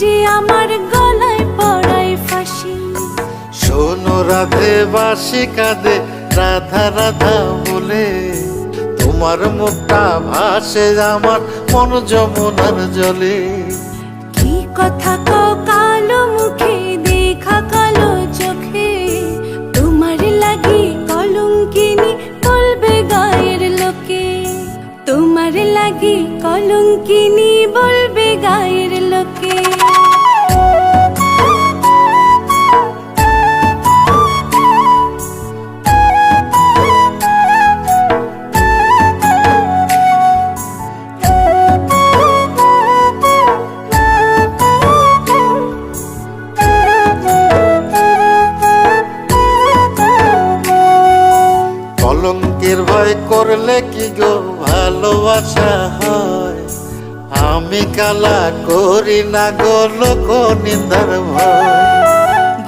যে আমার গলায় পড়ায় ফাঁসি। শোনো রাধে বাঁশি কাঁদে রাধা রাধা বলে, তোমার মুখটা ভাসে আমার মন যমুনার জলে। কি কথা কও কালো মুখে দেখা কালো চোখে, তোমার লাগি কলঙ্কিনী বলবে গায়ের লোকে। তোমার লাগি কলঙ্কিনী বলবে গায়ের লোকে। কলঙ্কের ভয় করলে কি গো ভালোবাসা হয়? আমি কালা করি না গো লোক নিন্দার ভয়।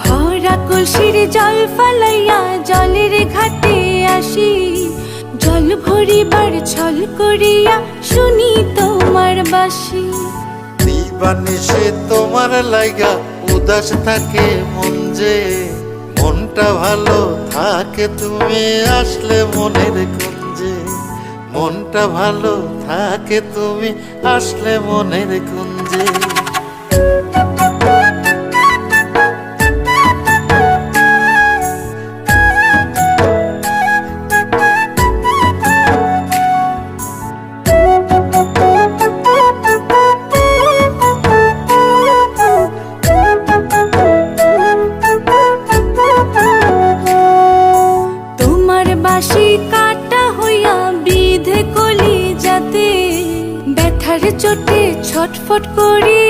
ভরা কলসির জল ফালাইয়া জলের ঘাটে আসি, জল ভরিবার ছল করিয়া শুনি তোমার বাঁশি। দিবানিশে তোমার লাইগা উদাস থাকে মন যে, মনটা ভালো থাকে তুমি আসলে মনের কুঞ্জে। মনটা ভালো থাকে তুমি আসলে মনের কুঞ্জে। বাঁশি কাটা হইয়া বিধে কলি যাতে, ব্যথার চোটে ছটফট করি